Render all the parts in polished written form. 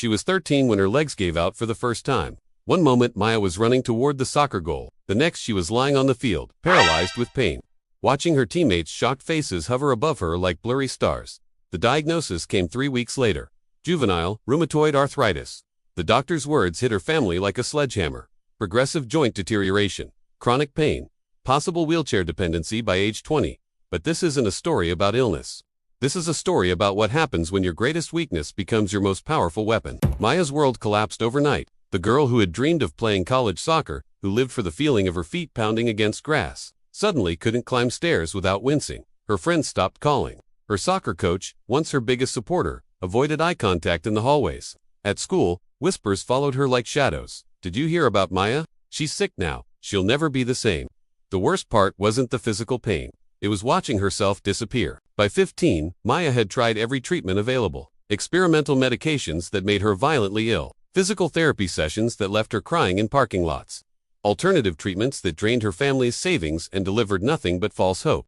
She was 13 when her legs gave out for the first time. One moment Maya was running toward the soccer goal, the next she was lying on the field, paralyzed with pain, watching her teammates' shocked faces hover above her like blurry stars. The diagnosis came 3 weeks later. Juvenile rheumatoid arthritis. The doctor's words hit her family like a sledgehammer. Progressive joint deterioration, chronic pain, possible wheelchair dependency by age 20. But this isn't a story about illness. This is a story about what happens when your greatest weakness becomes your most powerful weapon. Maya's world collapsed overnight. The girl who had dreamed of playing college soccer, who lived for the feeling of her feet pounding against grass, suddenly couldn't climb stairs without wincing. Her friends stopped calling. Her soccer coach, once her biggest supporter, avoided eye contact in the hallways. At school, whispers followed her like shadows. Did you hear about Maya? She's sick now. She'll never be the same. The worst part wasn't the physical pain. It was watching herself disappear. By 15, Maya had tried every treatment available. Experimental medications that made her violently ill. Physical therapy sessions that left her crying in parking lots. Alternative treatments that drained her family's savings and delivered nothing but false hope.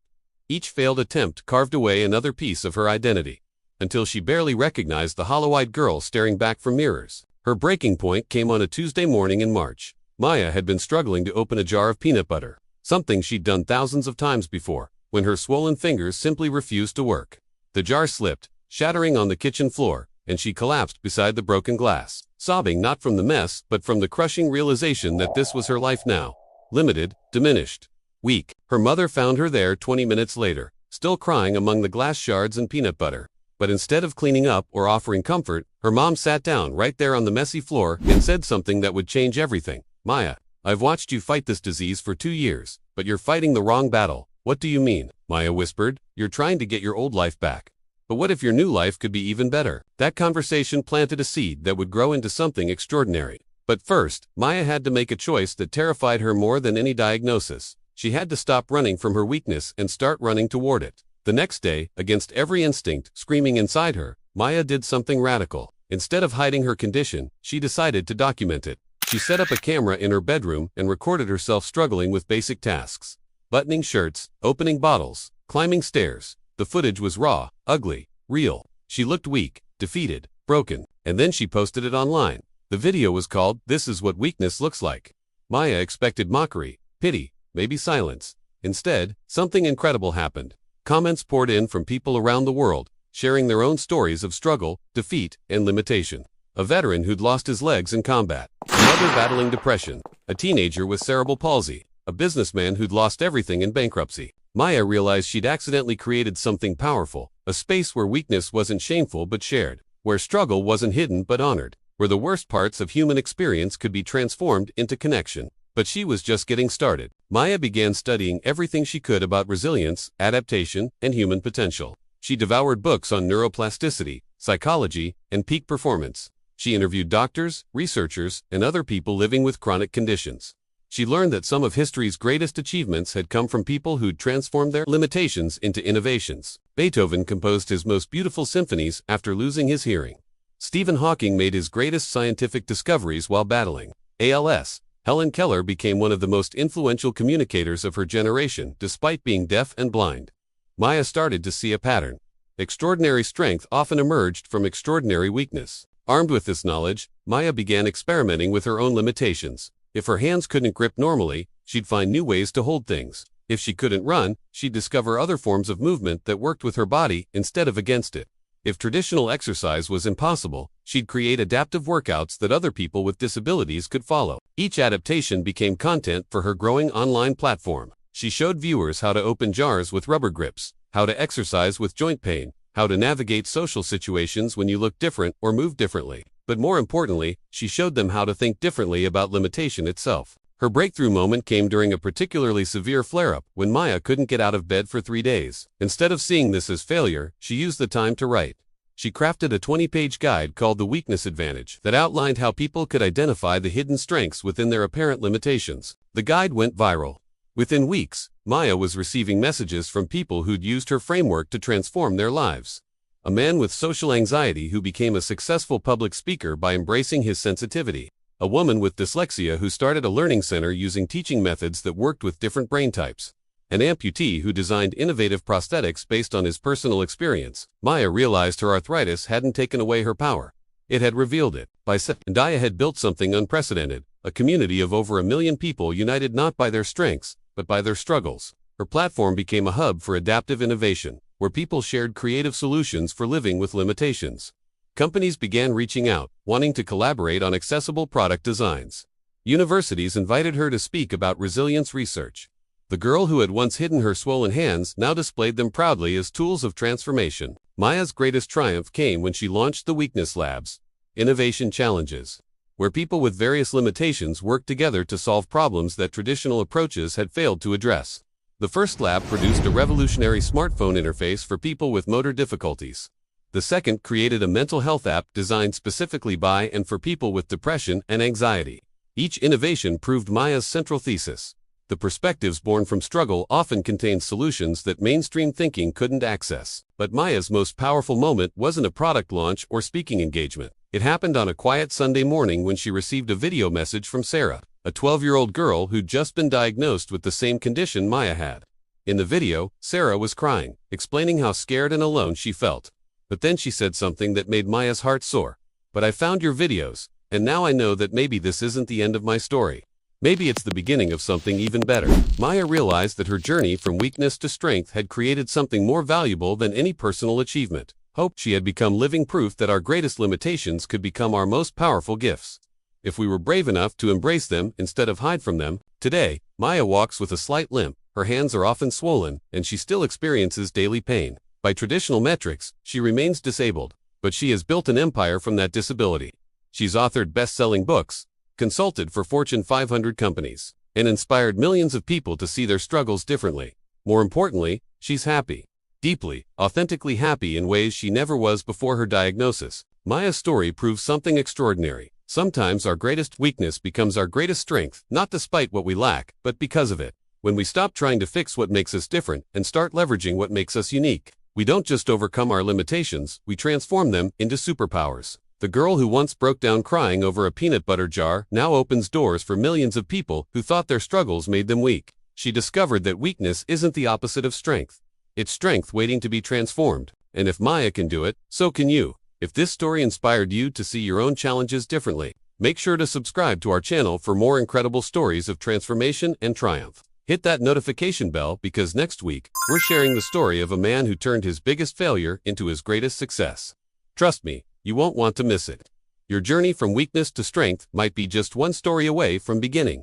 Each failed attempt carved away another piece of her identity, until she barely recognized the hollow-eyed girl staring back from mirrors. Her breaking point came on a Tuesday morning in March. Maya had been struggling to open a jar of peanut butter, something she'd done thousands of times before, when her swollen fingers simply refused to work. The jar slipped, shattering on the kitchen floor, and she collapsed beside the broken glass, sobbing not from the mess but from the crushing realization that this was her life now. Limited, diminished, weak. Her mother found her there 20 minutes later, still crying among the glass shards and peanut butter. But instead of cleaning up or offering comfort, her mom sat down right there on the messy floor and said something that would change everything. Maya, I've watched you fight this disease for 2 years, but you're fighting the wrong battle. What do you mean? Maya whispered. You're trying to get your old life back. But what if your new life could be even better? That conversation planted a seed that would grow into something extraordinary. But first, Maya had to make a choice that terrified her more than any diagnosis. She had to stop running from her weakness and start running toward it. The next day, against every instinct screaming inside her, Maya did something radical. Instead of hiding her condition, she decided to document it. She set up a camera in her bedroom and recorded herself struggling with basic tasks. Buttoning shirts, opening bottles, climbing stairs. The footage was raw, ugly, real. She looked weak, defeated, broken, and then she posted it online. The video was called, "This is what weakness looks like." Maya expected mockery, pity, maybe silence. Instead, something incredible happened. Comments poured in from people around the world, sharing their own stories of struggle, defeat, and limitation. A veteran who'd lost his legs in combat. Another battling depression. A teenager with cerebral palsy. A businessman who'd lost everything in bankruptcy. Maya realized she'd accidentally created something powerful, a space where weakness wasn't shameful but shared, where struggle wasn't hidden but honored, where the worst parts of human experience could be transformed into connection. But she was just getting started. Maya began studying everything she could about resilience, adaptation, and human potential. She devoured books on neuroplasticity, psychology, and peak performance. She interviewed doctors, researchers, and other people living with chronic conditions. She learned that some of history's greatest achievements had come from people who'd transformed their limitations into innovations. Beethoven composed his most beautiful symphonies after losing his hearing. Stephen Hawking made his greatest scientific discoveries while battling ALS. Helen Keller became one of the most influential communicators of her generation despite being deaf and blind. Maya started to see a pattern. Extraordinary strength often emerged from extraordinary weakness. Armed with this knowledge, Maya began experimenting with her own limitations. If her hands couldn't grip normally, she'd find new ways to hold things. If she couldn't run, she'd discover other forms of movement that worked with her body instead of against it. If traditional exercise was impossible, she'd create adaptive workouts that other people with disabilities could follow. Each adaptation became content for her growing online platform. She showed viewers how to open jars with rubber grips, how to exercise with joint pain, how to navigate social situations when you look different or move differently. But more importantly, she showed them how to think differently about limitation itself. Her breakthrough moment came during a particularly severe flare-up when Maya couldn't get out of bed for 3 days. Instead of seeing this as failure, she used the time to write. She crafted a 20-page guide called The Weakness Advantage that outlined how people could identify the hidden strengths within their apparent limitations. The guide went viral. Within weeks, Maya was receiving messages from people who'd used her framework to transform their lives. A man with social anxiety who became a successful public speaker by embracing his sensitivity. A woman with dyslexia who started a learning center using teaching methods that worked with different brain types. An amputee who designed innovative prosthetics based on his personal experience. Maya realized her arthritis hadn't taken away her power. It had revealed it. Daya had built something unprecedented, a community of over 1 million people united not by their strengths, but by their struggles. Her platform became a hub for adaptive innovation, where people shared creative solutions for living with limitations. Companies began reaching out, wanting to collaborate on accessible product designs. Universities invited her to speak about resilience research. The girl who had once hidden her swollen hands now displayed them proudly as tools of transformation. Maya's greatest triumph came when she launched the Weakness Labs, innovation challenges, where people with various limitations worked together to solve problems that traditional approaches had failed to address. The first lab produced a revolutionary smartphone interface for people with motor difficulties. The second created a mental health app designed specifically by and for people with depression and anxiety. Each innovation proved Maya's central thesis. The perspectives born from struggle often contained solutions that mainstream thinking couldn't access. But Maya's most powerful moment wasn't a product launch or speaking engagement. It happened on a quiet Sunday morning when she received a video message from Sarah, a 12-year-old girl who'd just been diagnosed with the same condition Maya had. In the video, Sarah was crying, explaining how scared and alone she felt. But then she said something that made Maya's heart soar. "But I found your videos, and now I know that maybe this isn't the end of my story. Maybe it's the beginning of something even better." Maya realized that her journey from weakness to strength had created something more valuable than any personal achievement. Hope. She had become living proof that our greatest limitations could become our most powerful gifts, if we were brave enough to embrace them instead of hide from them. Today, Maya walks with a slight limp, her hands are often swollen, and she still experiences daily pain. By traditional metrics, she remains disabled, but she has built an empire from that disability. She's authored best-selling books, consulted for Fortune 500 companies, and inspired millions of people to see their struggles differently. More importantly, she's happy. Deeply, authentically happy in ways she never was before her diagnosis. Maya's story proves something extraordinary. Sometimes our greatest weakness becomes our greatest strength, not despite what we lack, but because of it. When we stop trying to fix what makes us different and start leveraging what makes us unique, we don't just overcome our limitations, we transform them into superpowers. The girl who once broke down crying over a peanut butter jar now opens doors for millions of people who thought their struggles made them weak. She discovered that weakness isn't the opposite of strength. It's strength waiting to be transformed. And if Maya can do it, so can you. If this story inspired you to see your own challenges differently, make sure to subscribe to our channel for more incredible stories of transformation and triumph. Hit that notification bell because next week, we're sharing the story of a man who turned his biggest failure into his greatest success. Trust me, you won't want to miss it. Your journey from weakness to strength might be just one story away from beginning.